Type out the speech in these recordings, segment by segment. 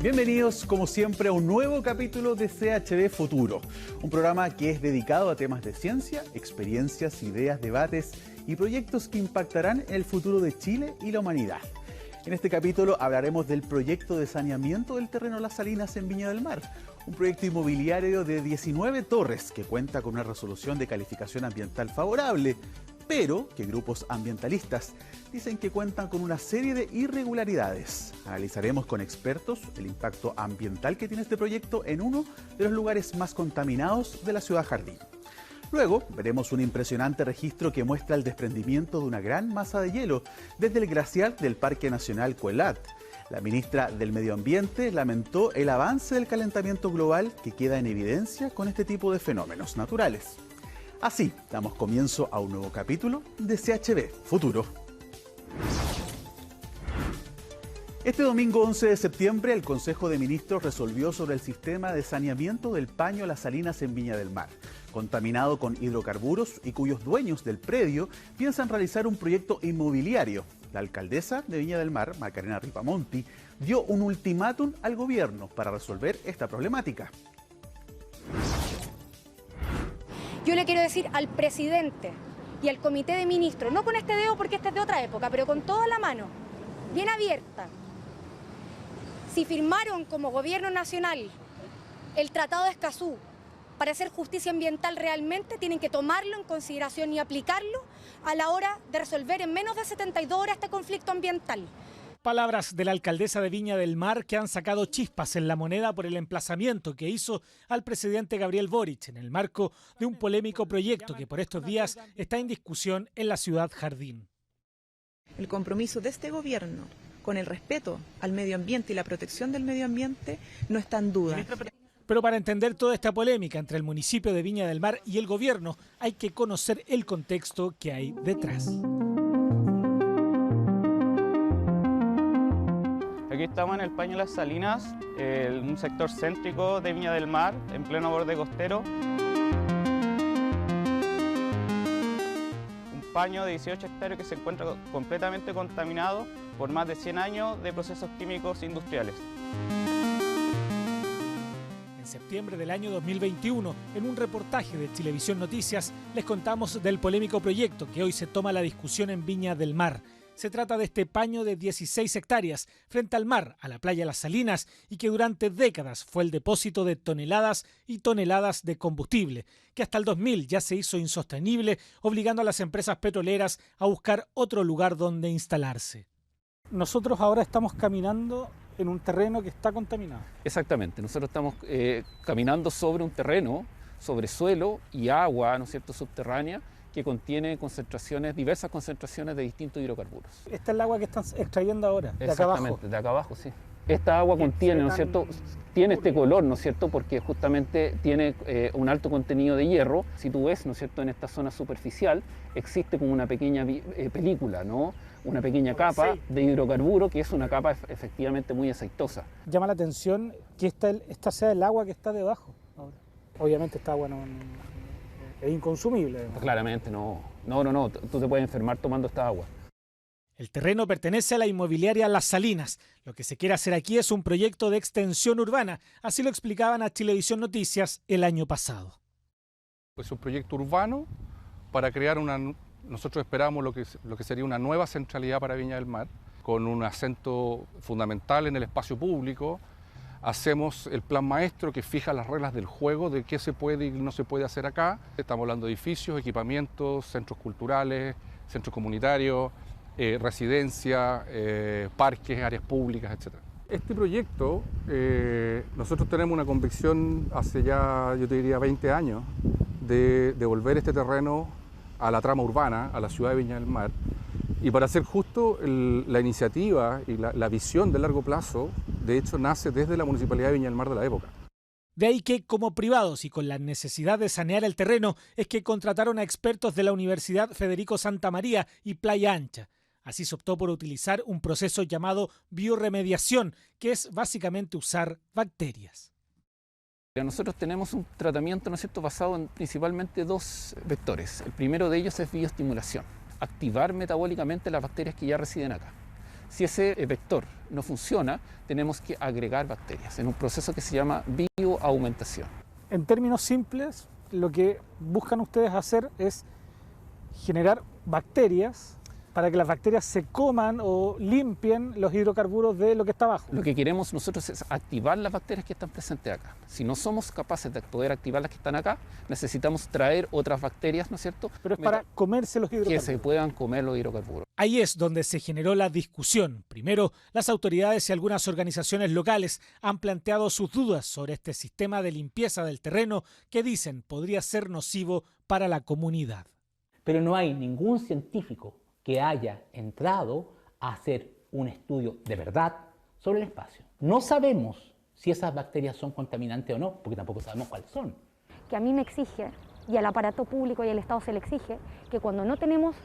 Bienvenidos, como siempre, a un nuevo capítulo de CHB Futuro, un programa que es dedicado a temas de ciencia, experiencias, ideas, debates y proyectos que impactarán en el futuro de Chile y la humanidad. En este capítulo hablaremos del proyecto de saneamiento del terreno Las Salinas en Viña del Mar, un proyecto inmobiliario de 19 torres que cuenta con una resolución de calificación ambiental favorable, pero que grupos ambientalistas dicen que cuentan con una serie de irregularidades. Analizaremos con expertos el impacto ambiental que tiene este proyecto en uno de los lugares más contaminados de la ciudad Jardín. Luego veremos un impresionante registro que muestra el desprendimiento de una gran masa de hielo desde el glaciar del Parque Nacional Cuellat. La ministra del Medio Ambiente lamentó el avance del calentamiento global que queda en evidencia con este tipo de fenómenos naturales. Así, damos comienzo a un nuevo capítulo de CHB Futuro. Este domingo 11 de septiembre, el Consejo de Ministros resolvió sobre el sistema de saneamiento del Paño Las Salinas en Viña del Mar, contaminado con hidrocarburos y cuyos dueños del predio piensan realizar un proyecto inmobiliario. La alcaldesa de Viña del Mar, Macarena Ripamonti, dio un ultimátum al gobierno para resolver esta problemática. Yo le quiero decir al presidente y al comité de ministros, no con este dedo porque este es de otra época, pero con toda la mano, bien abierta. Si firmaron como gobierno nacional el Tratado de Escazú para hacer justicia ambiental realmente, tienen que tomarlo en consideración y aplicarlo a la hora de resolver en menos de 72 horas este conflicto ambiental. Palabras de la alcaldesa de Viña del Mar que han sacado chispas en la moneda por el emplazamiento que hizo al presidente Gabriel Boric en el marco de un polémico proyecto que por estos días está en discusión en la ciudad Jardín. El compromiso de este gobierno con el respeto al medio ambiente y la protección del medio ambiente no está en duda. Pero para entender toda esta polémica entre el municipio de Viña del Mar y el gobierno hay que conocer el contexto que hay detrás. Aquí estamos en el Paño Las Salinas, un sector céntrico de Viña del Mar, en pleno borde costero. Un paño de 18 hectáreas que se encuentra completamente contaminado por más de 100 años de procesos químicos industriales. En septiembre del año 2021, en un reportaje de Chilevisión Noticias, les contamos del polémico proyecto que hoy se toma la discusión en Viña del Mar. Se trata de este paño de 16 hectáreas frente al mar, a la playa Las Salinas, y que durante décadas fue el depósito de toneladas y toneladas de combustible, que hasta el 2000 ya se hizo insostenible, obligando a las empresas petroleras a buscar otro lugar donde instalarse. Nosotros ahora estamos caminando en un terreno que está contaminado. Exactamente, nosotros estamos caminando sobre un terreno, sobre suelo y agua, ¿no es cierto?, subterránea, que contiene diversas concentraciones de distintos hidrocarburos. Esta es el agua que están extrayendo ahora, de acá abajo. Exactamente, de acá abajo, sí. Esta agua contiene, ¿no es cierto?, tiene este color, ¿no es cierto?, porque justamente tiene un alto contenido de hierro. Si tú ves, ¿no es cierto?, en esta zona superficial existe como una pequeña película, ¿no?, una pequeña capa de hidrocarburo que es una capa efectivamente muy aceitosa. Llama la atención que esta sea el agua que está debajo ahora. Obviamente esta agua no es inconsumible. Además. Claramente, no, tú te puedes enfermar tomando esta agua. El terreno pertenece a la inmobiliaria Las Salinas. Lo que se quiere hacer aquí es un proyecto de extensión urbana, así lo explicaban a Chilevisión Noticias el año pasado. Es un proyecto urbano para crear nosotros esperamos lo que sería una nueva centralidad para Viña del Mar, con un acento fundamental en el espacio público. Hacemos el plan maestro que fija las reglas del juego de qué se puede y no se puede hacer acá. Estamos hablando de edificios, equipamientos, centros culturales, centros comunitarios, residencias, parques, áreas públicas, etc. Este proyecto, nosotros tenemos una convicción hace ya, yo te diría, 20 años, de devolver este terreno a la trama urbana, a la ciudad de Viña del Mar. Y para ser justo, la iniciativa y la visión de largo plazo, de hecho, nace desde la Municipalidad de Viña del Mar de la época. De ahí que, como privados y con la necesidad de sanear el terreno, es que contrataron a expertos de la Universidad Federico Santa María y Playa Ancha. Así se optó por utilizar un proceso llamado bioremediación, que es básicamente usar bacterias. Nosotros tenemos un tratamiento, ¿no es cierto?, basado en principalmente dos vectores. El primero de ellos es bioestimulación, activar metabólicamente las bacterias que ya residen acá. Si ese vector no funciona, tenemos que agregar bacterias en un proceso que se llama bioaumentación. En términos simples, lo que buscan ustedes hacer es generar bacterias para que las bacterias se coman o limpien los hidrocarburos de lo que está abajo. Lo que queremos nosotros es activar las bacterias que están presentes acá. Si no somos capaces de poder activar las que están acá, necesitamos traer otras bacterias, ¿no es cierto? Pero es para comerse los hidrocarburos. Que se puedan comer los hidrocarburos. Ahí es donde se generó la discusión. Primero, las autoridades y algunas organizaciones locales han planteado sus dudas sobre este sistema de limpieza del terreno que dicen podría ser nocivo para la comunidad. Pero no hay ningún científico que haya entrado a hacer un estudio de verdad sobre el espacio. No sabemos si esas bacterias son contaminantes o no, porque tampoco sabemos cuáles son. Que a mí me exige, y al aparato público y al Estado se le exige, que cuando no tenemos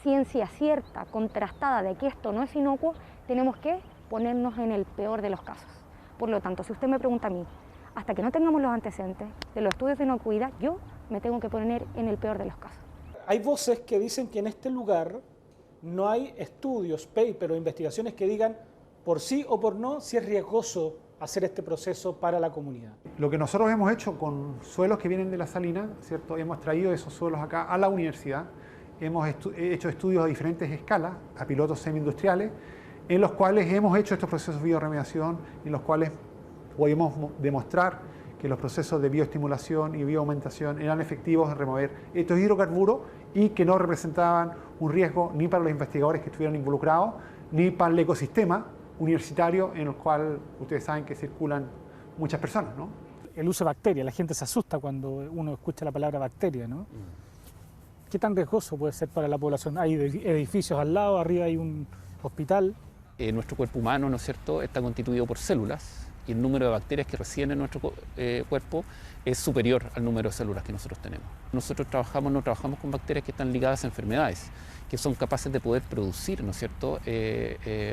ciencia cierta, contrastada de que esto no es inocuo, tenemos que ponernos en el peor de los casos. Por lo tanto, si usted me pregunta a mí, hasta que no tengamos los antecedentes de los estudios de inocuidad, yo me tengo que poner en el peor de los casos. Hay voces que dicen que en este lugar no hay estudios, papers o investigaciones que digan por sí o por no si es riesgoso hacer este proceso para la comunidad. Lo que nosotros hemos hecho con suelos que vienen de la salina, ¿cierto? Hemos traído esos suelos acá a la universidad, hemos hecho estudios a diferentes escalas, a pilotos semi-industriales, en los cuales hemos hecho estos procesos de bioremediación, en los cuales podemos demostrar que los procesos de bioestimulación y bioaumentación eran efectivos en remover estos hidrocarburos y que no representaban un riesgo ni para los investigadores que estuvieron involucrados, ni para el ecosistema universitario en el cual ustedes saben que circulan muchas personas, ¿no? El uso de bacterias, la gente se asusta cuando uno escucha la palabra bacteria, ¿no? ¿Qué tan riesgoso puede ser para la población? Hay edificios al lado, arriba hay un hospital. Nuestro cuerpo humano, ¿no es cierto?, está constituido por células y el número de bacterias que residen en nuestro cuerpo es superior al número de células que nosotros tenemos. Nosotros no trabajamos con bacterias que están ligadas a enfermedades, que son capaces de poder producir, ¿no es cierto?,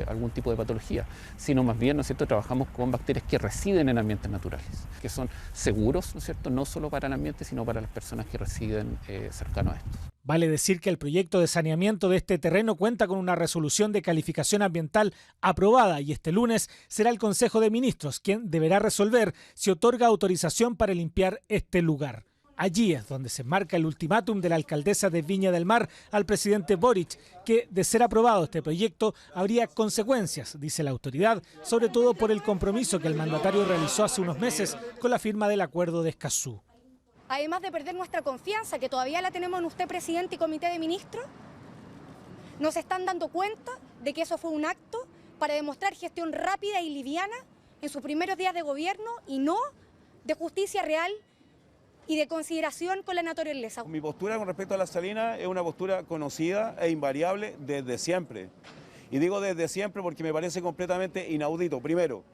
algún tipo de patología, sino más bien, ¿no es cierto?, trabajamos con bacterias que residen en ambientes naturales, que son seguros, ¿no es cierto?, no solo para el ambiente, sino para las personas que residen cercanos a estos. Vale decir que el proyecto de saneamiento de este terreno cuenta con una resolución de calificación ambiental aprobada y este lunes será el Consejo de Ministros quien deberá resolver si otorga autorización para limpiar este lugar. Allí es donde se marca el ultimátum de la alcaldesa de Viña del Mar al presidente Boric, que de ser aprobado este proyecto habría consecuencias, dice la autoridad, sobre todo por el compromiso que el mandatario realizó hace unos meses con la firma del acuerdo de Escazú. Además de perder nuestra confianza, que todavía la tenemos en usted, presidente y comité de ministros, nos están dando cuenta de que eso fue un acto para demostrar gestión rápida y liviana en sus primeros días de gobierno y no de justicia real y de consideración con la naturaleza. Mi postura con respecto a las salinas es una postura conocida e invariable desde siempre. Y digo desde siempre porque me parece completamente inaudito. Primero,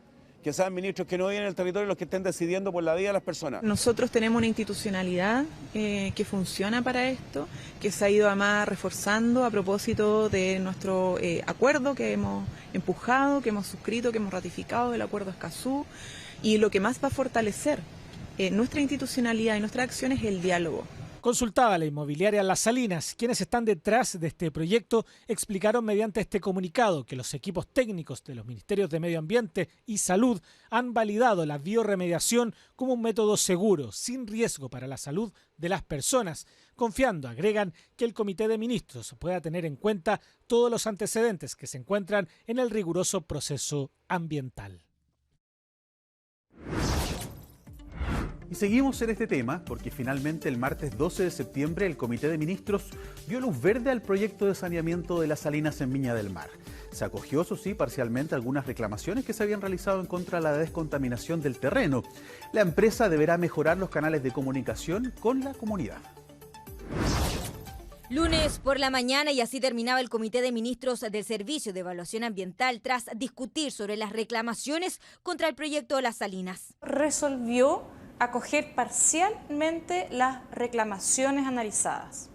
que sean ministros que no viven en el territorio los que estén decidiendo por la vida de las personas. Nosotros tenemos una institucionalidad que funciona para esto, que se ha ido además reforzando a propósito de nuestro acuerdo que hemos empujado, que hemos suscrito, que hemos ratificado, del acuerdo Escazú, y lo que más va a fortalecer nuestra institucionalidad y nuestra acción es el diálogo. Consultada la inmobiliaria Las Salinas, quienes están detrás de este proyecto explicaron mediante este comunicado que los equipos técnicos de los Ministerios de Medio Ambiente y Salud han validado la bioremediación como un método seguro, sin riesgo para la salud de las personas, confiando, agregan, que el Comité de Ministros pueda tener en cuenta todos los antecedentes que se encuentran en el riguroso proceso ambiental. Y seguimos en este tema porque finalmente el martes 12 de septiembre el Comité de Ministros dio luz verde al proyecto de saneamiento de las salinas en Viña del Mar. Se acogió, eso sí, parcialmente algunas reclamaciones que se habían realizado en contra de la descontaminación del terreno. La empresa deberá mejorar los canales de comunicación con la comunidad. Lunes por la mañana y así terminaba el Comité de Ministros del Servicio de Evaluación Ambiental tras discutir sobre las reclamaciones contra el proyecto de las salinas. Resolvió acoger parcialmente las reclamaciones analizadas.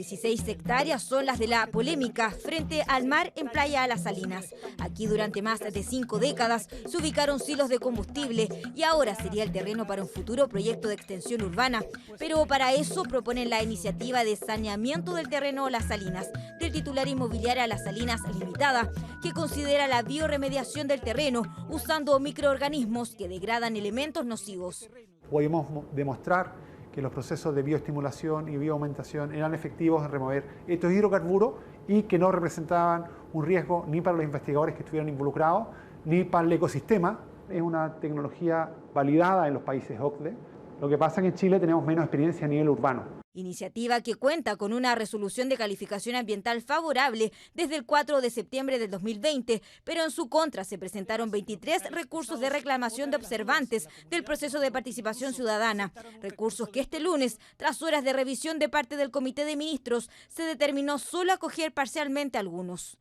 16 hectáreas son las de la polémica frente al mar en Playa Las Salinas. Aquí durante más de 5 décadas se ubicaron silos de combustible y ahora sería el terreno para un futuro proyecto de extensión urbana. Pero para eso proponen la iniciativa de saneamiento del terreno Las Salinas, del titular inmobiliaria Las Salinas Limitada, que considera la bioremediación del terreno usando microorganismos que degradan elementos nocivos. Pudimos demostrar que los procesos de bioestimulación y bioaumentación eran efectivos en remover estos hidrocarburos y que no representaban un riesgo ni para los investigadores que estuvieran involucrados, ni para el ecosistema. Es una tecnología validada en los países OCDE. Lo que pasa es que en Chile tenemos menos experiencia a nivel urbano. Iniciativa que cuenta con una resolución de calificación ambiental favorable desde el 4 de septiembre del 2020, pero en su contra se presentaron 23 recursos de reclamación de observantes del proceso de participación ciudadana. Recursos que este lunes, tras horas de revisión de parte del Comité de Ministros, se determinó solo acoger parcialmente algunos.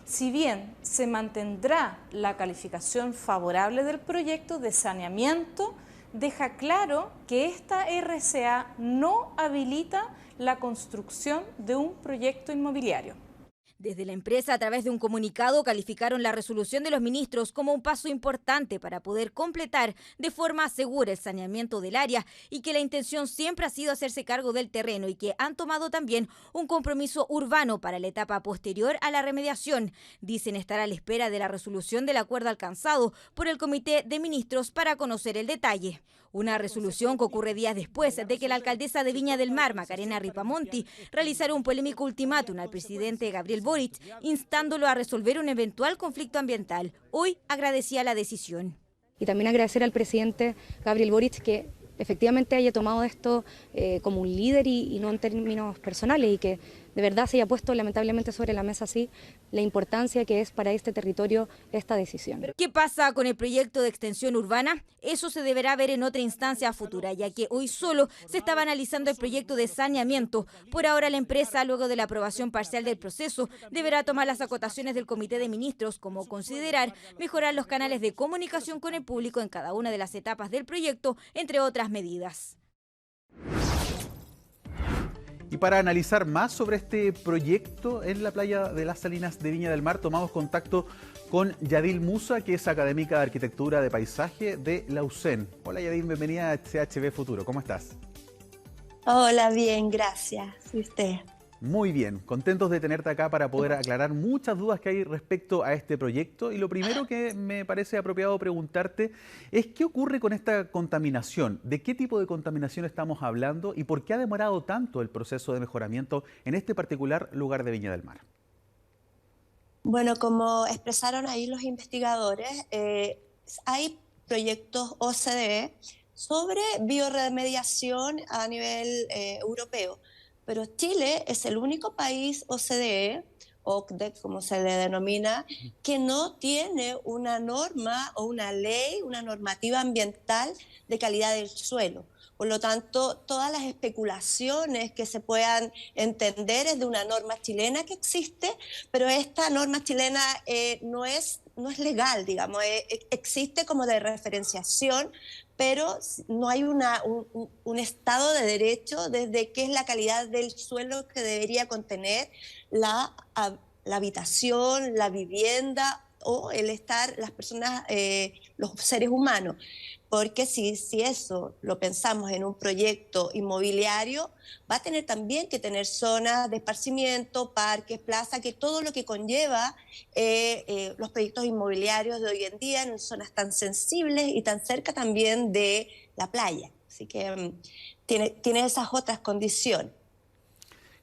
Si bien se mantendrá la calificación favorable del proyecto de saneamiento, deja claro que esta RCA no habilita la construcción de un proyecto inmobiliario. Desde la empresa, a través de un comunicado, calificaron la resolución de los ministros como un paso importante para poder completar de forma segura el saneamiento del área y que la intención siempre ha sido hacerse cargo del terreno y que han tomado también un compromiso urbano para la etapa posterior a la remediación. Dicen estar a la espera de la resolución del acuerdo alcanzado por el Comité de Ministros para conocer el detalle. Una resolución que ocurre días después de que la alcaldesa de Viña del Mar, Macarena Ripamonti, realizara un polémico ultimátum al presidente Gabriel Boric, instándolo a resolver un eventual conflicto ambiental. Hoy agradecía la decisión. Y también agradecer al presidente Gabriel Boric que efectivamente haya tomado esto como un líder y no en términos personales y que de verdad se haya puesto lamentablemente sobre la mesa así la importancia que es para este territorio esta decisión. ¿Qué pasa con el proyecto de extensión urbana? Eso se deberá ver en otra instancia futura, ya que hoy solo se estaba analizando el proyecto de saneamiento. Por ahora la empresa, luego de la aprobación parcial del proceso, deberá tomar las acotaciones del Comité de Ministros, como considerar mejorar los canales de comunicación con el público en cada una de las etapas del proyecto, entre otras medidas. Y para analizar más sobre este proyecto en la playa de Las Salinas de Viña del Mar, tomamos contacto con Yadil Musa, que es académica de Arquitectura de Paisaje de la USEN. Hola Yadil, bienvenida a CHB Futuro. ¿Cómo estás? Hola, bien, gracias. ¿Y usted? Muy bien, contentos de tenerte acá para poder aclarar muchas dudas que hay respecto a este proyecto. Y lo primero que me parece apropiado preguntarte es ¿qué ocurre con esta contaminación? ¿De qué tipo de contaminación estamos hablando y por qué ha demorado tanto el proceso de mejoramiento en este particular lugar de Viña del Mar? Bueno, como expresaron ahí los investigadores, hay proyectos OCDE sobre bioremediación a nivel europeo. Pero Chile es el único país OCDE, como se le denomina, que no tiene una norma o una ley, una normativa ambiental de calidad del suelo. Por lo tanto, todas las especulaciones que se puedan entender es de una norma chilena que existe, pero esta norma chilena no es legal, digamos, existe como de referenciación, pero no hay un estado de derecho desde qué es la calidad del suelo que debería contener la habitación, la vivienda o el estar, las personas, los seres humanos. Porque si eso lo pensamos en un proyecto inmobiliario, va a tener también que tener zonas de esparcimiento, parques, plazas, que todo lo que conlleva los proyectos inmobiliarios de hoy en día en zonas tan sensibles y tan cerca también de la playa. Así que tiene esas otras condiciones.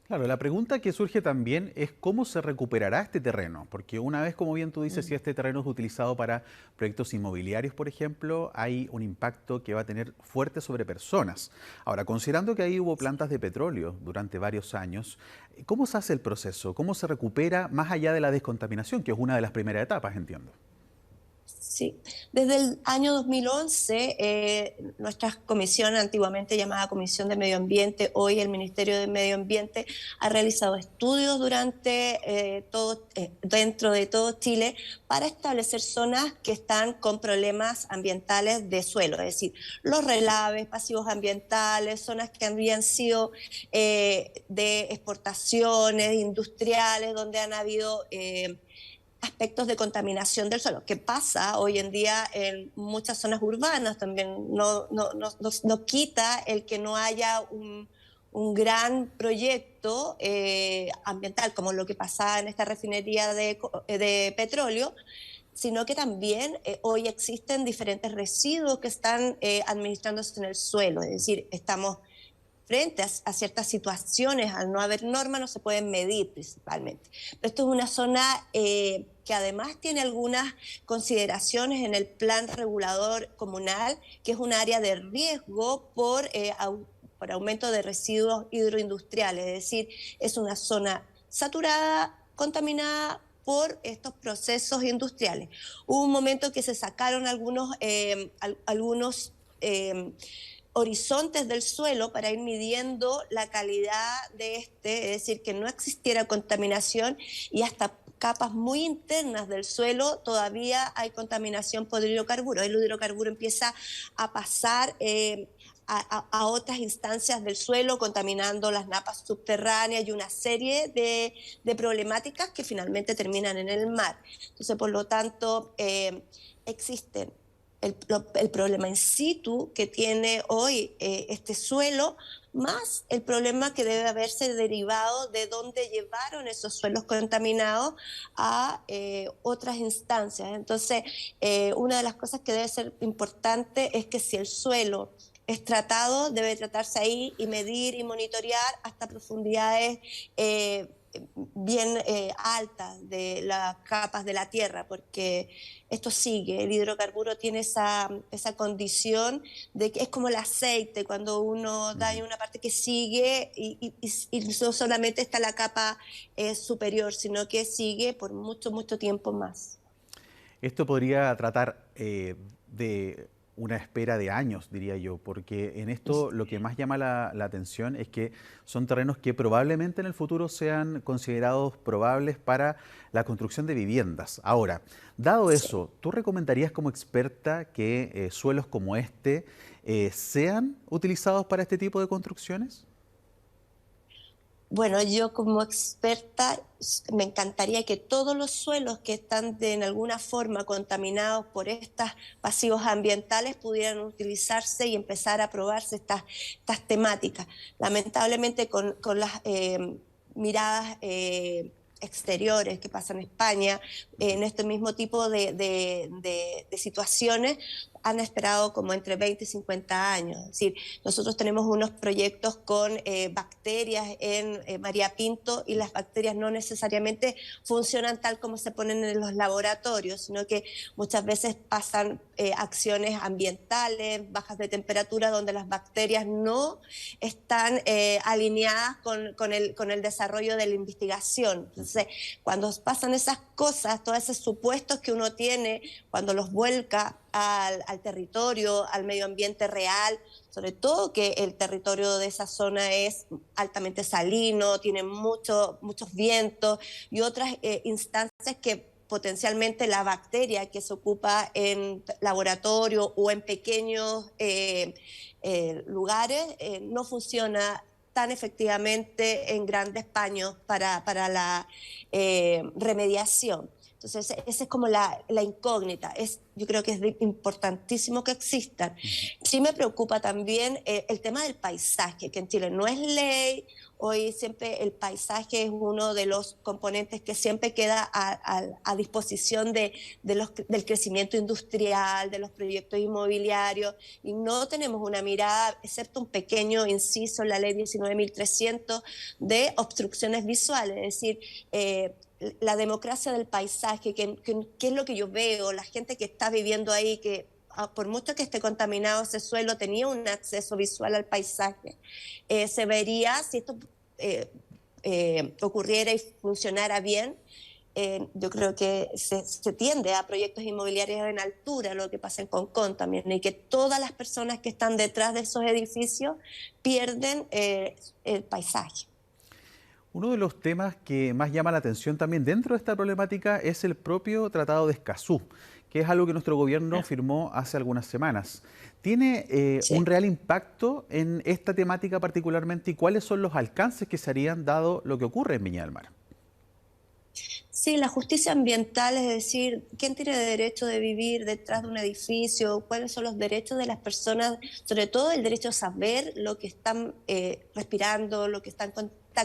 Claro, la pregunta que surge también es cómo se recuperará este terreno, porque una vez, como bien tú dices, si este terreno es utilizado para proyectos inmobiliarios, por ejemplo, hay un impacto que va a tener fuerte sobre personas. Ahora, considerando que ahí hubo plantas de petróleo durante varios años, ¿cómo se hace el proceso? ¿Cómo se recupera más allá de la descontaminación, que es una de las primeras etapas, entiendo? Sí, desde el año 2011, nuestra comisión, antiguamente llamada Comisión de Medio Ambiente, hoy el Ministerio de Medio Ambiente, ha realizado estudios dentro de todo Chile para establecer zonas que están con problemas ambientales de suelo, es decir, los relaves, pasivos ambientales, zonas que habían sido de exportaciones industriales, donde han habido aspectos de contaminación del suelo, que pasa hoy en día en muchas zonas urbanas también. No quita el que no haya un gran proyecto ambiental, como lo que pasaba en esta refinería de petróleo, sino que también hoy existen diferentes residuos que están administrándose en el suelo, es decir, estamos frente a ciertas situaciones, al no haber normas, no se pueden medir principalmente. Pero esto es una zona que además tiene algunas consideraciones en el plan regulador comunal, que es un área de riesgo por aumento de residuos hidroindustriales, es decir, es una zona saturada, contaminada por estos procesos industriales. Hubo un momento que se sacaron algunos horizontes del suelo para ir midiendo la calidad de es decir, que no existiera contaminación, y hasta capas muy internas del suelo todavía hay contaminación por hidrocarburos. El hidrocarburo empieza a pasar a otras instancias del suelo, contaminando las napas subterráneas y una serie de problemáticas que finalmente terminan en el mar. Entonces, por lo tanto, existen el problema in situ que tiene hoy este suelo, más el problema que debe haberse derivado de dónde llevaron esos suelos contaminados a otras instancias. Entonces, una de las cosas que debe ser importante es que si el suelo es tratado, debe tratarse ahí y medir y monitorear hasta profundidades bien altas de las capas de la tierra, porque esto sigue, el hidrocarburo tiene esa condición de que es como el aceite, cuando uno da una parte que sigue y no solamente está la capa superior, sino que sigue por mucho, mucho tiempo más. Esto podría tratar de una espera de años, diría yo, porque en esto lo que más llama la atención es que son terrenos que probablemente en el futuro sean considerados probables para la construcción de viviendas. Ahora, dado eso, ¿tú recomendarías como experta que suelos como este sean utilizados para este tipo de construcciones? Bueno, yo como experta me encantaría que todos los suelos que están en alguna forma contaminados por estos pasivos ambientales pudieran utilizarse y empezar a probarse estas temáticas. Lamentablemente con las miradas exteriores que pasan en España, en este mismo tipo de situaciones, han esperado como entre 20 y 50 años. Es decir, nosotros tenemos unos proyectos con bacterias en María Pinto, y las bacterias no necesariamente funcionan tal como se ponen en los laboratorios, sino que muchas veces pasan acciones ambientales, bajas de temperatura, donde las bacterias no están alineadas con el desarrollo de la investigación. Entonces, cuando pasan esas cosas, todos esos supuestos que uno tiene, cuando los vuelca al territorio, al medio ambiente real, sobre todo que el territorio de esa zona es altamente salino, tiene muchos vientos y otras instancias que potencialmente la bacteria que se ocupa en laboratorio o en pequeños lugares no funciona tan efectivamente en grandes paños para la remediación. Entonces, esa es como la incógnita. Yo creo que es importantísimo que existan. Sí me preocupa también el tema del paisaje, que en Chile no es ley. Hoy siempre el paisaje es uno de los componentes que siempre queda a disposición del crecimiento industrial, de los proyectos inmobiliarios, y no tenemos una mirada, excepto un pequeño inciso en la ley 19.300 de obstrucciones visuales, es decir, la democracia del paisaje, que es lo que yo veo, la gente que está viviendo ahí, que por mucho que esté contaminado ese suelo, tenía un acceso visual al paisaje. Se vería, si esto ocurriera y funcionara bien, yo creo que se tiende a proyectos inmobiliarios en altura, lo que pasa en Concón también, y que todas las personas que están detrás de esos edificios pierden el paisaje. Uno de los temas que más llama la atención también dentro de esta problemática es el propio Tratado de Escazú, que es algo que nuestro gobierno firmó hace algunas semanas. ¿Tiene un real impacto en esta temática particularmente y cuáles son los alcances que se harían dado lo que ocurre en Viña del Mar? Sí, la justicia ambiental, es decir, ¿quién tiene derecho de vivir detrás de un edificio? ¿Cuáles son los derechos de las personas? Sobre todo el derecho a saber lo que están respirando, lo que está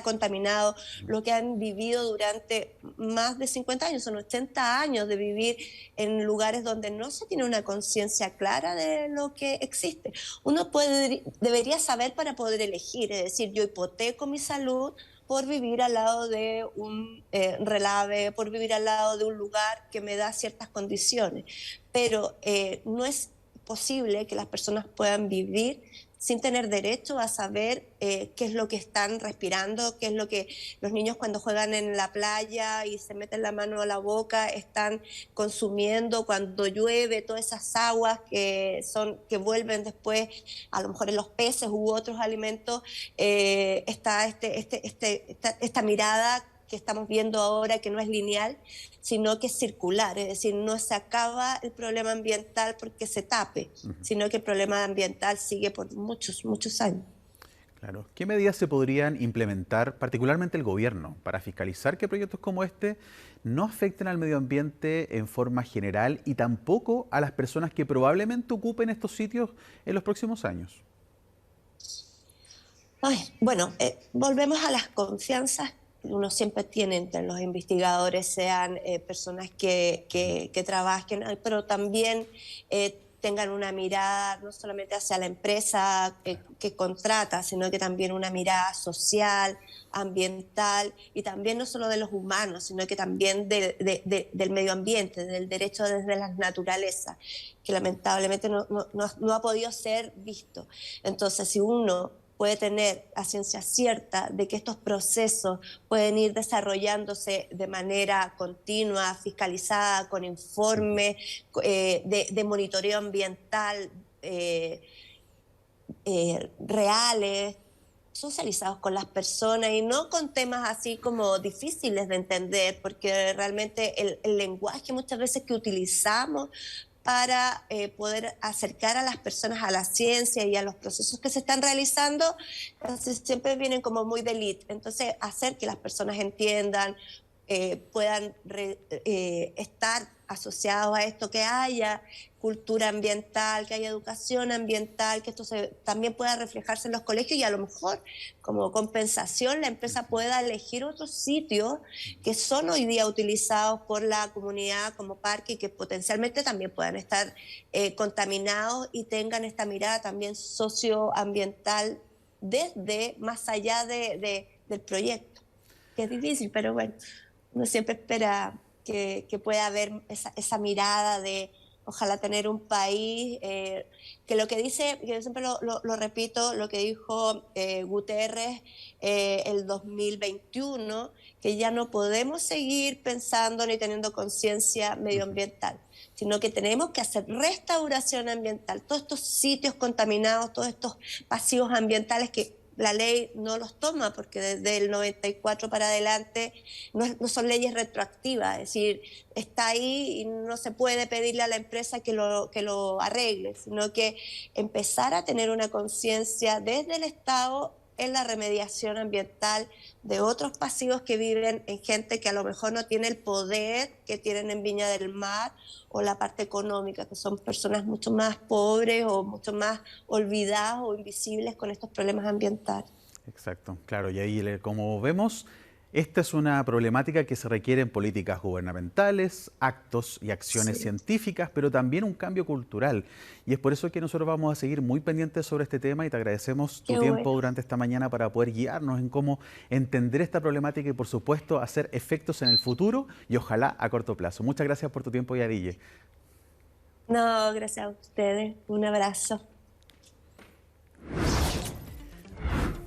contaminado, lo que han vivido durante más de 50 años, son 80 años de vivir en lugares donde no se tiene una conciencia clara de lo que existe. Uno debería saber para poder elegir, es decir, yo hipoteco mi salud por vivir al lado de un relave, por vivir al lado de un lugar que me da ciertas condiciones. Pero no es posible que las personas puedan vivir sin tener derecho a saber qué es lo que están respirando, qué es lo que los niños cuando juegan en la playa y se meten la mano a la boca están consumiendo cuando llueve, todas esas aguas que vuelven después, a lo mejor en los peces u otros alimentos, está esta mirada que estamos viendo ahora, que no es lineal, sino que es circular, es decir, no se acaba el problema ambiental porque se tape, sino que el problema ambiental sigue por muchos, muchos años. Claro. ¿Qué medidas se podrían implementar, particularmente el gobierno, para fiscalizar que proyectos como este no afecten al medio ambiente en forma general y tampoco a las personas que probablemente ocupen estos sitios en los próximos años? Bueno, volvemos a las confianzas uno siempre tiene entre los investigadores, sean personas que trabajen, pero también tengan una mirada no solamente hacia la empresa que contrata, sino que también una mirada social, ambiental, y también no solo de los humanos, sino que también del medio ambiente, del derecho desde la naturaleza, que lamentablemente no ha podido ser visto. Entonces, si uno puede tener a ciencia cierta de que estos procesos pueden ir desarrollándose de manera continua, fiscalizada, con informes de monitoreo ambiental reales, socializados con las personas y no con temas así como difíciles de entender, porque realmente el lenguaje muchas veces que utilizamos para poder acercar a las personas a la ciencia y a los procesos que se están realizando, entonces siempre vienen como muy de élite. Entonces, hacer que las personas entiendan, puedan estar asociados a esto, que haya cultura ambiental, que haya educación ambiental, que esto también pueda reflejarse en los colegios y a lo mejor como compensación la empresa pueda elegir otros sitios que son hoy día utilizados por la comunidad como parque y que potencialmente también puedan estar contaminados y tengan esta mirada también socioambiental desde más allá del proyecto, que es difícil, pero bueno, uno siempre espera que pueda haber esa mirada de ojalá tener un país que lo que dice, que yo siempre lo repito, lo que dijo Guterres el 2021, que ya no podemos seguir pensando ni teniendo conciencia medioambiental, sino que tenemos que hacer restauración ambiental. Todos estos sitios contaminados, todos estos pasivos ambientales que la ley no los toma, porque desde el 94 para adelante no son leyes retroactivas, es decir, está ahí y no se puede pedirle a la empresa que lo arregle, sino que empezar a tener una conciencia desde el Estado en la remediación ambiental de otros pasivos que viven en gente que a lo mejor no tiene el poder que tienen en Viña del Mar o la parte económica, que son personas mucho más pobres o mucho más olvidadas o invisibles con estos problemas ambientales. Exacto, claro, y ahí como vemos, esta es una problemática que se requiere en políticas gubernamentales, actos y acciones científicas, pero también un cambio cultural. Y es por eso que nosotros vamos a seguir muy pendientes sobre este tema y te agradecemos tu tiempo durante esta mañana para poder guiarnos en cómo entender esta problemática y, por supuesto, hacer efectos en el futuro y ojalá a corto plazo. Muchas gracias por tu tiempo, Yarille. No, gracias a ustedes. Un abrazo.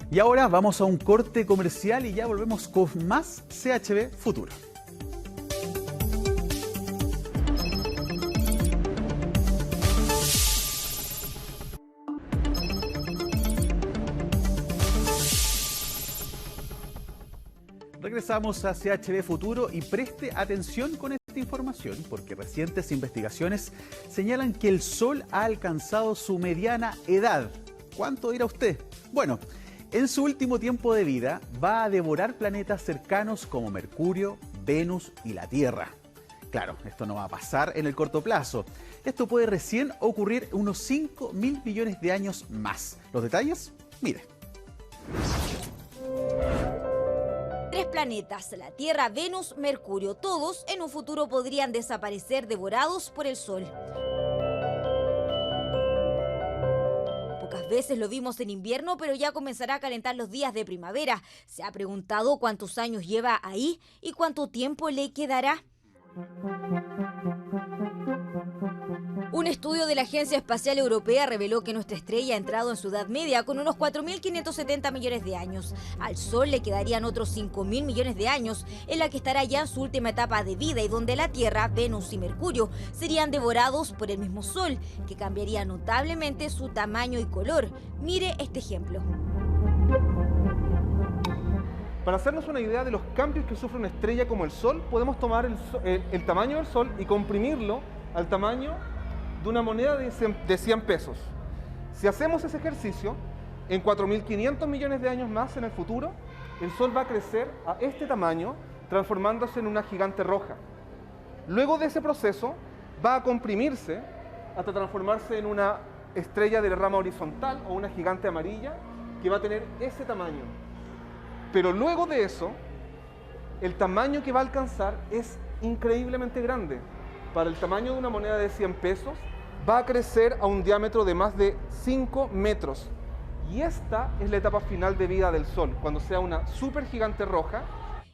Y ahora vamos a un corte comercial y ya volvemos con más CHB Futuro. Regresamos a CHB Futuro y preste atención con esta información porque recientes investigaciones señalan que el Sol ha alcanzado su mediana edad. ¿Cuánto dirá usted? Bueno, en su último tiempo de vida va a devorar planetas cercanos como Mercurio, Venus y la Tierra. Claro, esto no va a pasar en el corto plazo. Esto puede recién ocurrir unos 5.000 millones de años más. ¿Los detalles? Mire. 3 planetas, la Tierra, Venus, Mercurio, todos en un futuro podrían desaparecer devorados por el Sol. Pocas veces lo vimos en invierno, pero ya comenzará a calentar los días de primavera. ¿Se ha preguntado cuántos años lleva ahí y cuánto tiempo le quedará? Un estudio de la Agencia Espacial Europea reveló que nuestra estrella ha entrado en su edad media con unos 4.570 millones de años. Al Sol le quedarían otros 5.000 millones de años, en la que estará ya en su última etapa de vida y donde la Tierra, Venus y Mercurio serían devorados por el mismo Sol, que cambiaría notablemente su tamaño y color. Mire este ejemplo. Para hacernos una idea de los cambios que sufre una estrella como el Sol, podemos tomar el tamaño del Sol y comprimirlo al tamaño de una moneda de 100 pesos. Si hacemos ese ejercicio, en 4.500 millones de años más en el futuro, el Sol va a crecer a este tamaño, transformándose en una gigante roja. Luego de ese proceso, va a comprimirse hasta transformarse en una estrella de la rama horizontal o una gigante amarilla que va a tener ese tamaño. Pero luego de eso, el tamaño que va a alcanzar es increíblemente grande. Para el tamaño de una moneda de 100 pesos, va a crecer a un diámetro de más de 5 metros. Y esta es la etapa final de vida del Sol, cuando sea una supergigante roja.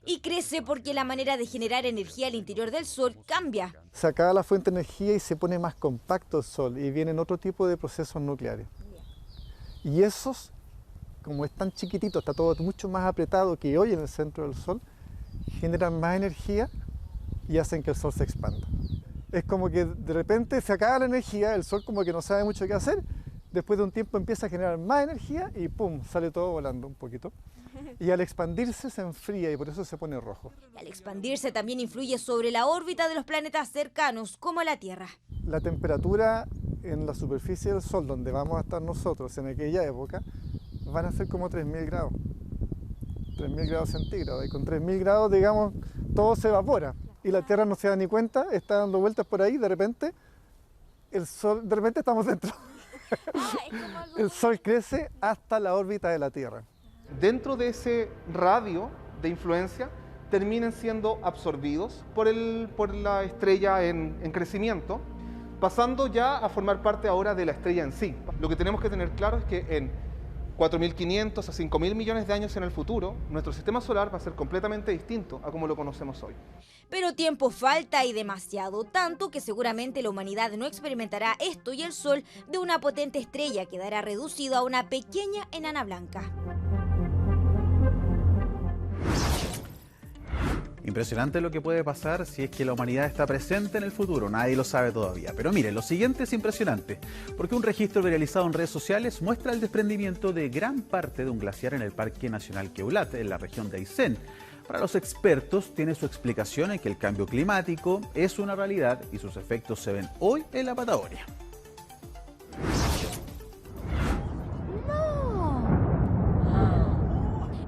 Y crece porque la manera de generar energía al interior del Sol cambia. Se acaba la fuente de energía y se pone más compacto el Sol y vienen otro tipo de procesos nucleares. Y esos, como es tan chiquitito, está todo mucho más apretado que hoy en el centro del Sol, generan más energía y hacen que el Sol se expanda. Es como que de repente se acaba la energía, el Sol como que no sabe mucho qué hacer, después de un tiempo empieza a generar más energía y ¡pum!, sale todo volando un poquito. Y al expandirse se enfría y por eso se pone rojo. Y al expandirse también influye sobre la órbita de los planetas cercanos, como la Tierra. La temperatura en la superficie del Sol, donde vamos a estar nosotros en aquella época, van a ser como 3.000 grados. 3.000 grados centígrados. Y con 3.000 grados, digamos, todo se evapora. Y la Tierra no se da ni cuenta, está dando vueltas por ahí, de repente, el Sol, de repente estamos dentro. El Sol crece hasta la órbita de la Tierra. Dentro de ese radio de influencia, terminan siendo absorbidos por la estrella en crecimiento, pasando ya a formar parte ahora de la estrella en sí. Lo que tenemos que tener claro es que en 4.500 a 5.000 millones de años en el futuro, nuestro sistema solar va a ser completamente distinto a como lo conocemos hoy. Pero tiempo falta y demasiado, tanto que seguramente la humanidad no experimentará esto y el Sol de una potente estrella quedará reducido a una pequeña enana blanca. Impresionante lo que puede pasar si es que la humanidad está presente en el futuro, nadie lo sabe todavía. Pero miren, lo siguiente es impresionante, porque un registro realizado en redes sociales muestra el desprendimiento de gran parte de un glaciar en el Parque Nacional Queulat, en la región de Aysén. Para los expertos, tiene su explicación en que el cambio climático es una realidad y sus efectos se ven hoy en la Patagonia.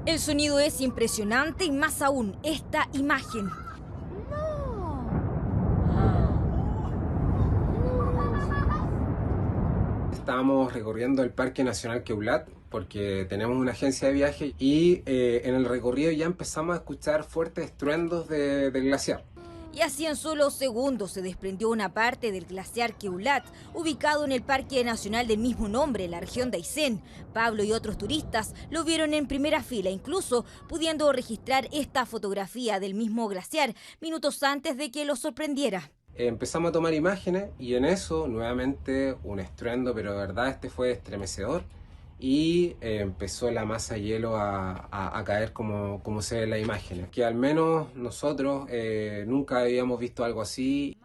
El sonido es impresionante y más aún esta imagen. Estábamos recorriendo el Parque Nacional Queulat porque tenemos una agencia de viaje y en el recorrido ya empezamos a escuchar fuertes estruendos del glaciar. Y así en solo segundos se desprendió una parte del glaciar Queulat, ubicado en el Parque Nacional del mismo nombre, en la región de Aysén. Pablo y otros turistas lo vieron en primera fila, incluso pudiendo registrar esta fotografía del mismo glaciar minutos antes de que lo sorprendiera. Empezamos a tomar imágenes y en eso nuevamente un estruendo, pero de verdad este fue estremecedor. Y empezó la masa de hielo a caer como se ve en las imágenes, que al menos nosotros nunca habíamos visto algo así.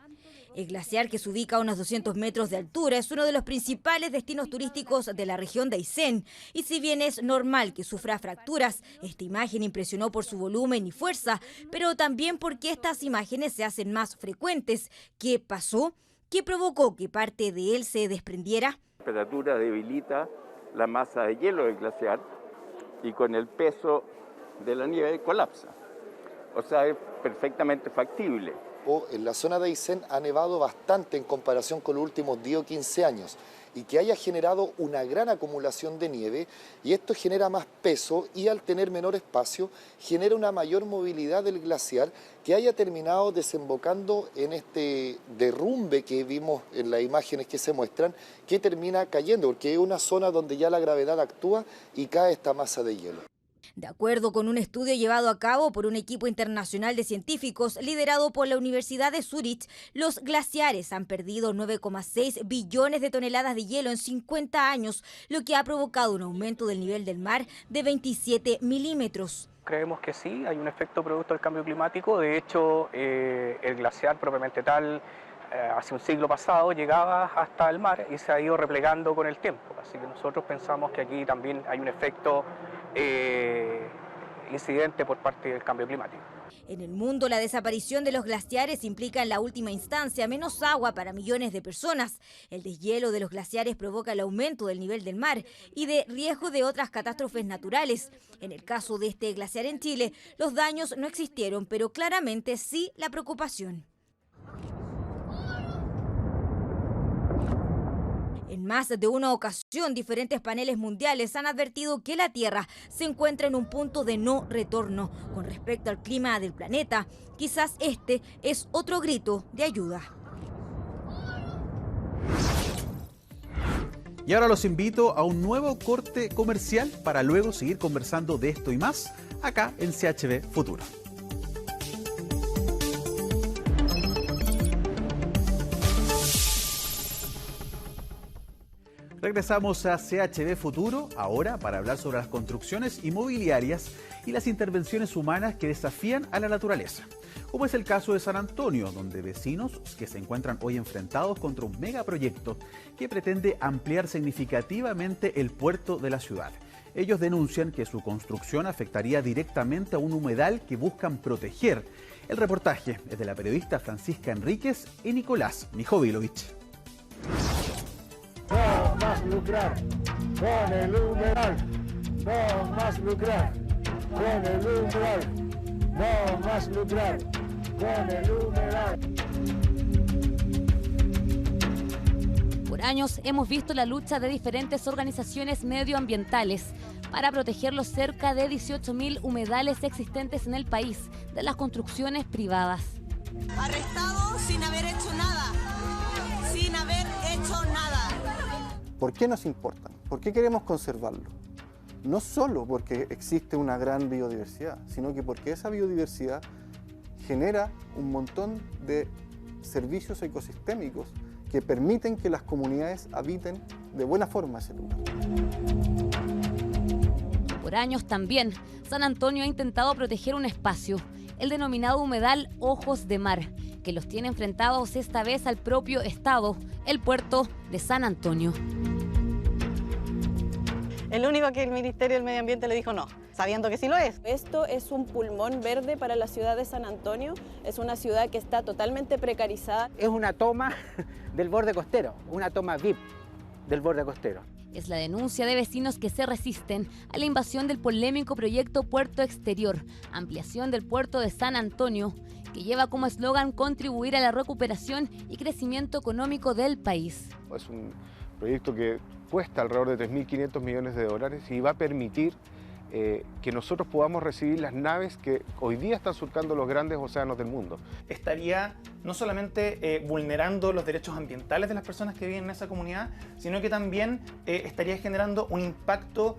El glaciar, que se ubica a unos 200 metros de altura, es uno de los principales destinos turísticos de la región de Aysén. Y si bien es normal que sufra fracturas, esta imagen impresionó por su volumen y fuerza, pero también porque estas imágenes se hacen más frecuentes. ¿Qué pasó? ¿Qué provocó que parte de él se desprendiera? La temperatura debilita la masa de hielo del glaciar y con el peso de la nieve colapsa. O sea, es perfectamente factible. En la zona de Aysén ha nevado bastante en comparación con los últimos 10 o 15 años y que haya generado una gran acumulación de nieve, y esto genera más peso y al tener menor espacio genera una mayor movilidad del glaciar que haya terminado desembocando en este derrumbe que vimos en las imágenes que se muestran, que termina cayendo porque es una zona donde ya la gravedad actúa y cae esta masa de hielo. De acuerdo con un estudio llevado a cabo por un equipo internacional de científicos liderado por la Universidad de Zúrich, los glaciares han perdido 9,6 billones de toneladas de hielo en 50 años, lo que ha provocado un aumento del nivel del mar de 27 milímetros. Creemos que sí, hay un efecto producto del cambio climático. De hecho, el glaciar propiamente tal, hace un siglo pasado llegaba hasta el mar y se ha ido replegando con el tiempo. Así que nosotros pensamos que aquí también hay un efecto incidente por parte del cambio climático. En el mundo, la desaparición de los glaciares implica en la última instancia menos agua para millones de personas. El deshielo de los glaciares provoca el aumento del nivel del mar y de riesgo de otras catástrofes naturales. En el caso de este glaciar en Chile, los daños no existieron, pero claramente sí la preocupación. En más de una ocasión, diferentes paneles mundiales han advertido que la Tierra se encuentra en un punto de no retorno con respecto al clima del planeta. Quizás este es otro grito de ayuda. Y ahora los invito a un nuevo corte comercial para luego seguir conversando de esto y más acá en CHB Futuro. Regresamos a CHB Futuro, ahora para hablar sobre las construcciones inmobiliarias y las intervenciones humanas que desafían a la naturaleza, como es el caso de San Antonio, donde vecinos que se encuentran hoy enfrentados contra un megaproyecto que pretende ampliar significativamente el puerto de la ciudad. Ellos denuncian que su construcción afectaría directamente a un humedal que buscan proteger. El reportaje es de la periodista Francisca Enríquez y Nicolás Mijovilovich. No más lucrar con el humedal, no más lucrar con el humedal, no más lucrar con el humedal. Por años hemos visto la lucha de diferentes organizaciones medioambientales para proteger los cerca de 18.000 humedales existentes en el país de las construcciones privadas. Arrestados sin haber hecho nada, sin haber hecho nada. ¿Por qué nos importan? ¿Por qué queremos conservarlo? No solo porque existe una gran biodiversidad, sino que porque esa biodiversidad genera un montón de servicios ecosistémicos que permiten que las comunidades habiten de buena forma ese lugar. Por años también, San Antonio ha intentado proteger un espacio, el denominado humedal Ojos de Mar, que los tiene enfrentados esta vez al propio Estado, el puerto de San Antonio. El único que el Ministerio del Medio Ambiente le dijo no, sabiendo que sí lo es. Esto es un pulmón verde para la ciudad de San Antonio, es una ciudad que está totalmente precarizada. Es una toma del borde costero, una toma VIP del borde costero. Es la denuncia de vecinos que se resisten a la invasión del polémico proyecto Puerto Exterior, ampliación del puerto de San Antonio, que lleva como eslogan contribuir a la recuperación y crecimiento económico del país. Es un proyecto que cuesta alrededor de 3.500 millones de dólares y va a permitir que nosotros podamos recibir las naves que hoy día están surcando los grandes océanos del mundo. Estaría no solamente vulnerando los derechos ambientales de las personas que viven en esa comunidad, sino que también estaría generando un impacto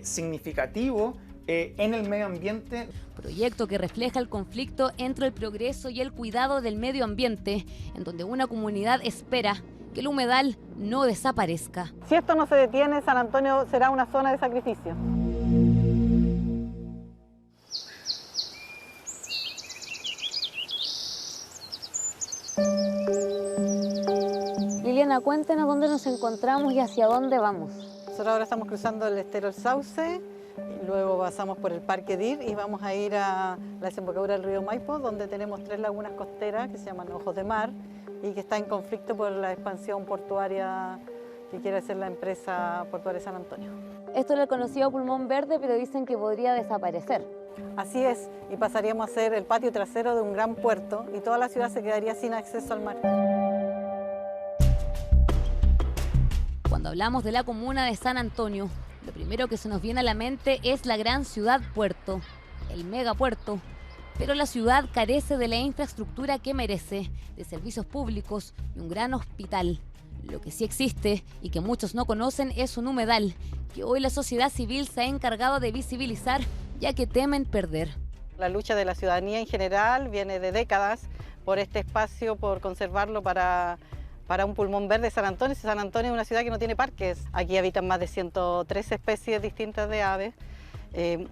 significativo en el medio ambiente. Proyecto que refleja el conflicto entre el progreso y el cuidado del medio ambiente, en donde una comunidad espera que el humedal no desaparezca. Si esto no se detiene, San Antonio será una zona de sacrificio. Susana, cuéntenos dónde nos encontramos y hacia dónde vamos. Nosotros ahora estamos cruzando el estero El Sauce, y luego pasamos por el Parque Dir y vamos a ir a la desembocadura del río Maipo, donde tenemos 3 lagunas costeras que se llaman Ojos de Mar y que está en conflicto por la expansión portuaria que quiere hacer la empresa portuaria San Antonio. Esto es el conocido pulmón verde, pero dicen que podría desaparecer. Así es, y pasaríamos a ser el patio trasero de un gran puerto y toda la ciudad se quedaría sin acceso al mar. Cuando hablamos de la comuna de San Antonio, lo primero que se nos viene a la mente es la gran ciudad puerto, el megapuerto. Pero la ciudad carece de la infraestructura que merece, de servicios públicos y un gran hospital. Lo que sí existe y que muchos no conocen es un humedal, que hoy la sociedad civil se ha encargado de visibilizar, ya que temen perder. La lucha de la ciudadanía en general viene de décadas por este espacio, por conservarlo para un pulmón verde de San Antonio. San Antonio es una ciudad que no tiene parques. Aquí habitan más de 113 especies distintas de aves,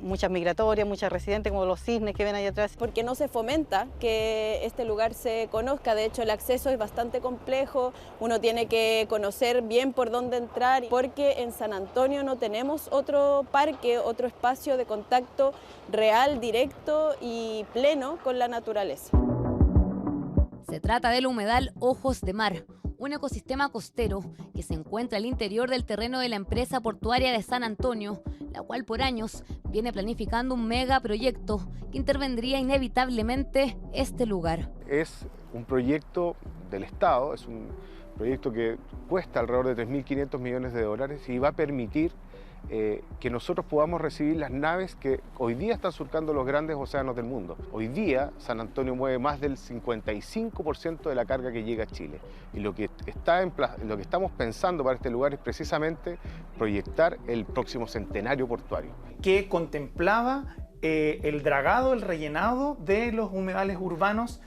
muchas migratorias, muchas residentes, como los cisnes que ven ahí atrás. Porque no se fomenta que este lugar se conozca, de hecho el acceso es bastante complejo, uno tiene que conocer bien por dónde entrar, porque en San Antonio no tenemos otro parque, otro espacio de contacto real, directo y pleno con la naturaleza. Se trata del humedal Ojos de Mar, un ecosistema costero que se encuentra al interior del terreno de la empresa portuaria de San Antonio, la cual por años viene planificando un megaproyecto que intervendría inevitablemente este lugar. Es un proyecto del Estado, es un proyecto que cuesta alrededor de 3.500 millones de dólares y va a permitir que nosotros podamos recibir las naves que hoy día están surcando los grandes océanos del mundo. Hoy día San Antonio mueve más del 55% de la carga que llega a Chile. Y lo que estamos pensando para este lugar es precisamente proyectar el próximo centenario portuario. Que contemplaba el dragado, el rellenado de los humedales urbanos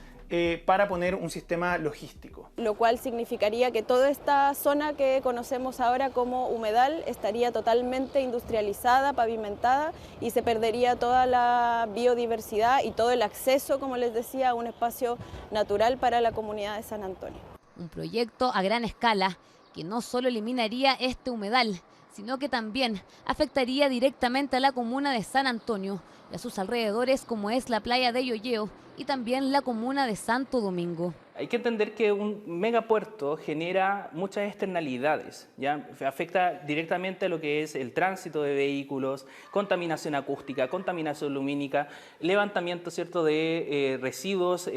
para poner un sistema logístico. Lo cual significaría que toda esta zona que conocemos ahora como humedal estaría totalmente industrializada, pavimentada y se perdería toda la biodiversidad y todo el acceso, como les decía, a un espacio natural para la comunidad de San Antonio. Un proyecto a gran escala que no solo eliminaría este humedal, sino que también afectaría directamente a la comuna de San Antonio y a sus alrededores, como es la playa de Yoyeo y también la comuna de Santo Domingo. Hay que entender que un megapuerto genera muchas externalidades, ¿ya? Afecta directamente a lo que es el tránsito de vehículos, contaminación acústica, contaminación lumínica, levantamiento, ¿cierto?, de residuos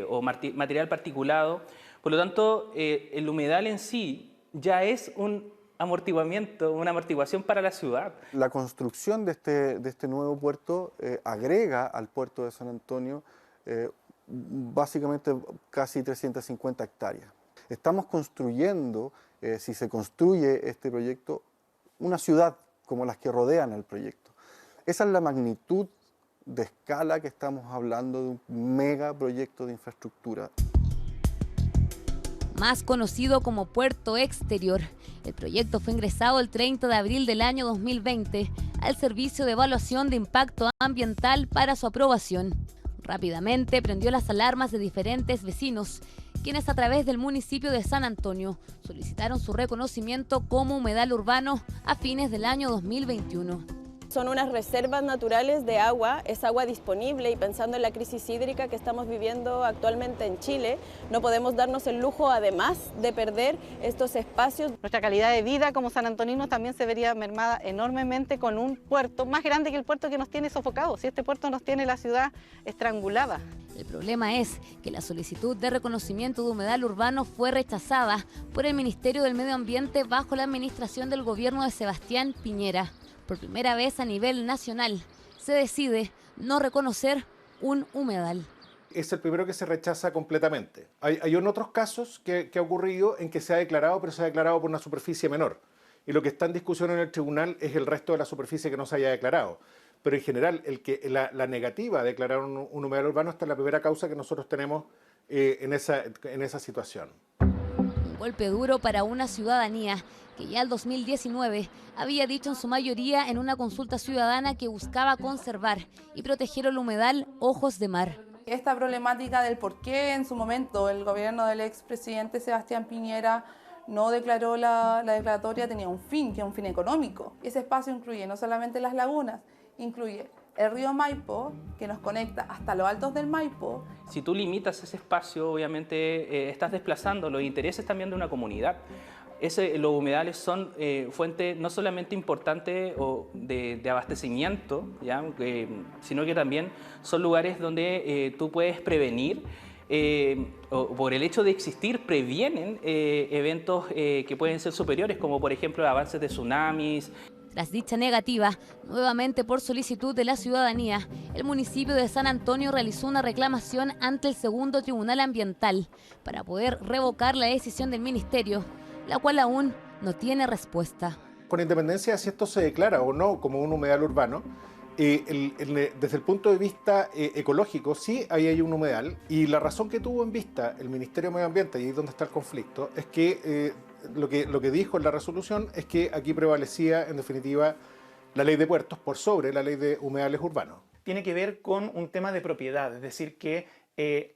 o material particulado. Por lo tanto, el humedal en sí ya es un amortiguamiento, una amortiguación para la ciudad. La construcción de este nuevo puerto agrega al puerto de San Antonio básicamente casi 350 hectáreas. Estamos construyendo, si se construye este proyecto, una ciudad como las que rodean el proyecto. Esa es la magnitud de escala que estamos hablando de un megaproyecto de infraestructura. Más conocido como Puerto Exterior, el proyecto fue ingresado el 30 de abril del año 2020 al Servicio de Evaluación de Impacto Ambiental para su aprobación. Rápidamente prendió las alarmas de diferentes vecinos, quienes a través del municipio de San Antonio solicitaron su reconocimiento como humedal urbano a fines del año 2021. Son unas reservas naturales de agua, es agua disponible y pensando en la crisis hídrica que estamos viviendo actualmente en Chile, no podemos darnos el lujo además de perder estos espacios. Nuestra calidad de vida como sanantoninos también se vería mermada enormemente con un puerto más grande que el puerto que nos tiene sofocados. Si este puerto nos tiene la ciudad estrangulada. El problema es que la solicitud de reconocimiento de humedal urbano fue rechazada por el Ministerio del Medio Ambiente bajo la administración del gobierno de Sebastián Piñera. Por primera vez a nivel nacional se decide no reconocer un humedal. Es el primero que se rechaza completamente. Hay otros casos que ha ocurrido en que se ha declarado, pero se ha declarado por una superficie menor. Y lo que está en discusión en el tribunal es el resto de la superficie que no se haya declarado. Pero en general, la negativa a declarar un humedal urbano está en la primera causa que nosotros tenemos en esa situación. Un golpe duro para una ciudadanía que ya el 2019 había dicho en su mayoría en una consulta ciudadana que buscaba conservar y proteger el humedal Ojos de Mar. Esta problemática del por qué en su momento el gobierno del expresidente Sebastián Piñera no declaró la declaratoria tenía un fin, que es un fin económico. Ese espacio incluye no solamente las lagunas, incluye el río Maipo, que nos conecta hasta los altos del Maipo. Si tú limitas ese espacio, obviamente estás desplazando los intereses también de una comunidad. Los humedales son fuente no solamente importante de abastecimiento, ¿ya? Sino que también son lugares donde tú puedes prevenir, o por el hecho de existir, previenen eventos que pueden ser superiores, como por ejemplo avances de tsunamis. Tras dicha negativa, nuevamente por solicitud de la ciudadanía, el municipio de San Antonio realizó una reclamación ante el segundo Tribunal Ambiental para poder revocar la decisión del ministerio, la cual aún no tiene respuesta. Con independencia de si esto se declara o no como un humedal urbano, desde el punto de vista ecológico, sí ahí hay un humedal, y la razón que tuvo en vista el Ministerio de Medio Ambiente, y ahí es donde está el conflicto, es que lo que dijo en la resolución es que aquí prevalecía, en definitiva, la ley de puertos por sobre la ley de humedales urbanos. Tiene que ver con un tema de propiedad, es decir, que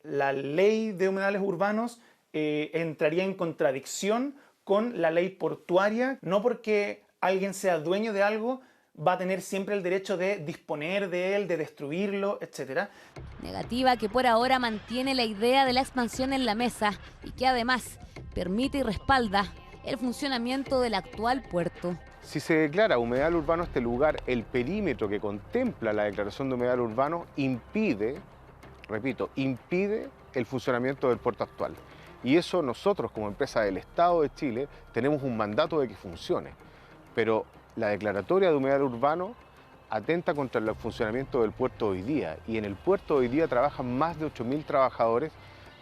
la ley de humedales urbanos entraría en contradicción con la ley portuaria, no porque alguien sea dueño de algo, va a tener siempre el derecho de disponer de él, de destruirlo, etc. Negativa que por ahora mantiene la idea de la expansión en la mesa y que además permite y respalda el funcionamiento del actual puerto. Si se declara humedal urbano este lugar, el perímetro que contempla la declaración de humedal urbano impide, repito, impide el funcionamiento del puerto actual. Y eso nosotros como empresa del Estado de Chile tenemos un mandato de que funcione. Pero la declaratoria de humedal urbano atenta contra el funcionamiento del puerto hoy día. Y en el puerto hoy día trabajan más de 8.000 trabajadores,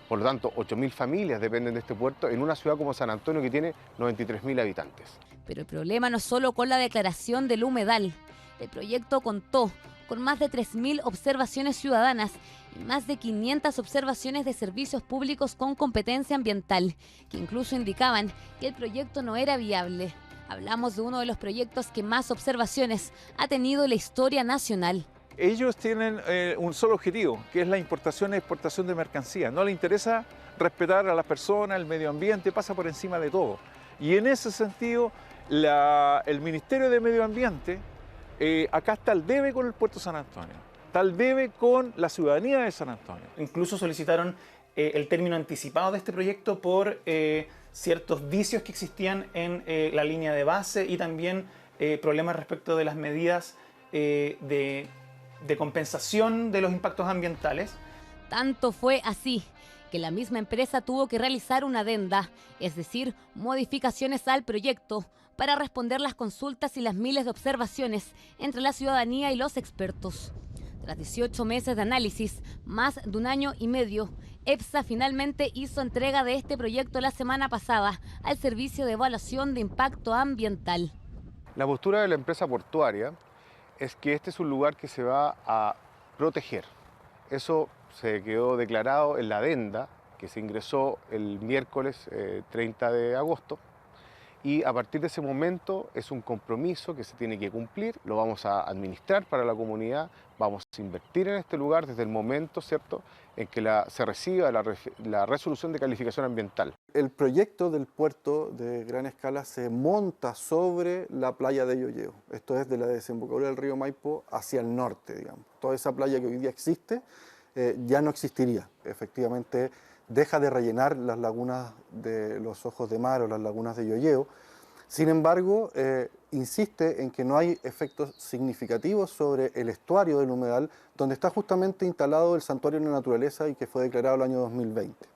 por lo tanto 8.000 familias dependen de este puerto en una ciudad como San Antonio que tiene 93.000 habitantes. Pero el problema no es solo con la declaración del humedal. El proyecto contó con más de 3.000 observaciones ciudadanas y más de 500 observaciones de servicios públicos con competencia ambiental, que incluso indicaban que el proyecto no era viable. Hablamos de uno de los proyectos que más observaciones ha tenido en la historia nacional. Ellos tienen un solo objetivo, que es la importación y exportación de mercancías. No les interesa respetar a las personas, el medio ambiente, pasa por encima de todo. Y en ese sentido, el Ministerio de Medio Ambiente acá está el debe con el puerto San Antonio, está el debe con la ciudadanía de San Antonio. Incluso solicitaron el término anticipado de este proyecto por ciertos vicios que existían en la línea de base y también problemas respecto de las medidas de compensación de los impactos ambientales. Tanto fue así que la misma empresa tuvo que realizar una adenda, es decir, modificaciones al proyecto, para responder las consultas y las miles de observaciones entre la ciudadanía y los expertos. Tras 18 meses de análisis, más de un año y medio, EPSA finalmente hizo entrega de este proyecto la semana pasada al Servicio de Evaluación de Impacto Ambiental. La postura de la empresa portuaria es que este es un lugar que se va a proteger. Eso se quedó declarado en la adenda que se ingresó el miércoles 30 de agosto. Y a partir de ese momento es un compromiso que se tiene que cumplir, lo vamos a administrar para la comunidad, vamos a invertir en este lugar desde el momento, ¿cierto?, en que se reciba la resolución de calificación ambiental. El proyecto del puerto de gran escala se monta sobre la playa de Yoyeo, esto es de la desembocadura del río Maipo hacia el norte, digamos. Toda esa playa que hoy día existe ya no existiría, efectivamente. Deja de rellenar las lagunas de los Ojos de Mar o las lagunas de Yoyeo. Sin embargo, insiste en que no hay efectos significativos sobre el estuario del humedal, donde está justamente instalado el Santuario de la Naturaleza y que fue declarado el año 2020.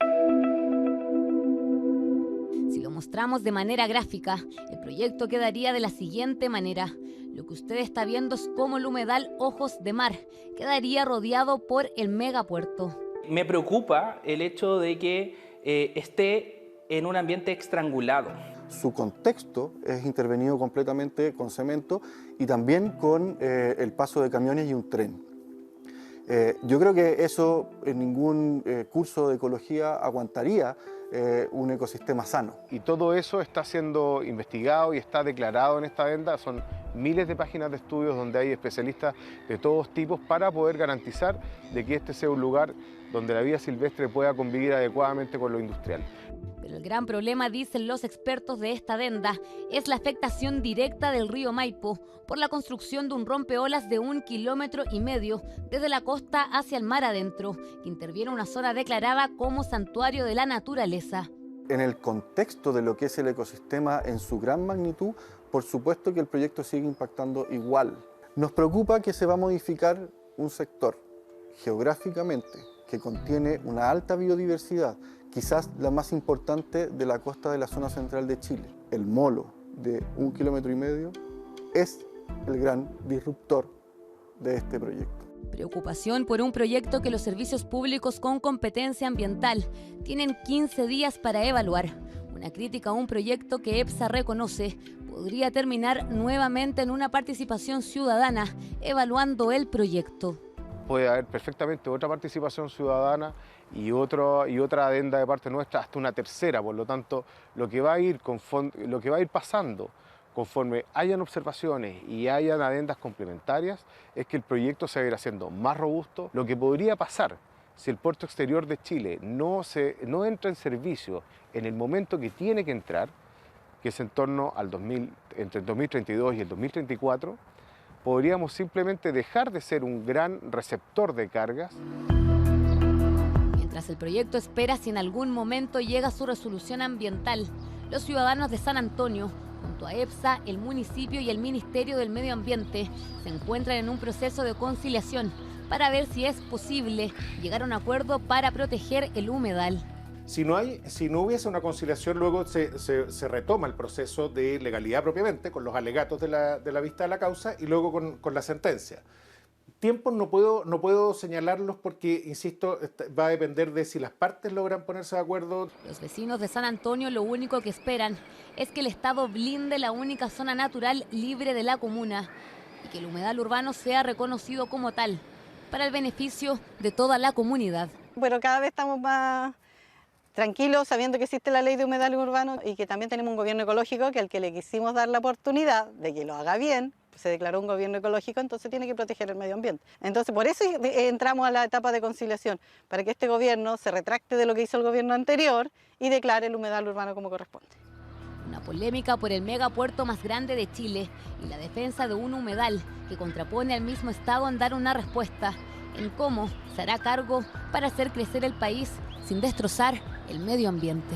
Si lo mostramos de manera gráfica, el proyecto quedaría de la siguiente manera. Lo que usted está viendo es cómo el humedal Ojos de Mar quedaría rodeado por el megapuerto. Me preocupa el hecho de que esté en un ambiente estrangulado. Su contexto es intervenido completamente con cemento y también con el paso de camiones y un tren. Yo creo que eso en ningún curso de ecología aguantaría un ecosistema sano. Y todo eso está siendo investigado y está declarado en esta adenda, son miles de páginas de estudios donde hay especialistas de todos tipos para poder garantizar de que este sea un lugar donde la vida silvestre pueda convivir adecuadamente con lo industrial. Pero el gran problema, dicen los expertos de esta adenda, es la afectación directa del río Maipo por la construcción de un rompeolas de 1,5 kilómetros desde la costa hacia el mar adentro, que interviene una zona declarada como santuario de la naturaleza. En el contexto de lo que es el ecosistema en su gran magnitud, por supuesto que el proyecto sigue impactando igual. Nos preocupa que se va a modificar un sector geográficamente que contiene una alta biodiversidad, quizás la más importante de la costa de la zona central de Chile. El molo de 1,5 kilómetros es el gran disruptor de este proyecto. Preocupación por un proyecto que los servicios públicos con competencia ambiental tienen 15 días para evaluar. Una crítica a un proyecto que EPSA reconoce podría terminar nuevamente en una participación ciudadana evaluando el proyecto. Puede haber perfectamente otra participación ciudadana y otra adenda de parte nuestra, hasta una tercera. Por lo tanto, lo que va a ir pasando conforme hayan observaciones y hayan adendas complementarias es que el proyecto se va a ir haciendo más robusto. Lo que podría pasar si el puerto exterior de Chile no entra en servicio en el momento que tiene que entrar, que es en torno al entre el 2032 y el 2034, podríamos simplemente dejar de ser un gran receptor de cargas. Mientras el proyecto espera si en algún momento llega a su resolución ambiental, los ciudadanos de San Antonio, junto a EPSA, el municipio y el Ministerio del Medio Ambiente, se encuentran en un proceso de conciliación para ver si es posible llegar a un acuerdo para proteger el humedal. Si no hubiese una conciliación, luego se retoma el proceso de legalidad propiamente, con los alegatos de la vista de la causa y luego con la sentencia. Tiempos no puedo señalarlos porque, insisto, va a depender de si las partes logran ponerse de acuerdo. Los vecinos de San Antonio lo único que esperan es que el Estado blinde la única zona natural libre de la comuna y que el humedal urbano sea reconocido como tal, para el beneficio de toda la comunidad. Pero cada vez estamos más tranquilos sabiendo que existe la ley de humedal urbano y que también tenemos un gobierno ecológico que al que le quisimos dar la oportunidad de que lo haga bien, se declaró un gobierno ecológico, entonces tiene que proteger el medio ambiente. Entonces por eso entramos a la etapa de conciliación, para que este gobierno se retracte de lo que hizo el gobierno anterior y declare el humedal urbano como corresponde. Una polémica por el megapuerto más grande de Chile y la defensa de un humedal que contrapone al mismo Estado en dar una respuesta en cómo se hará cargo para hacer crecer el país sin destrozar el medio ambiente.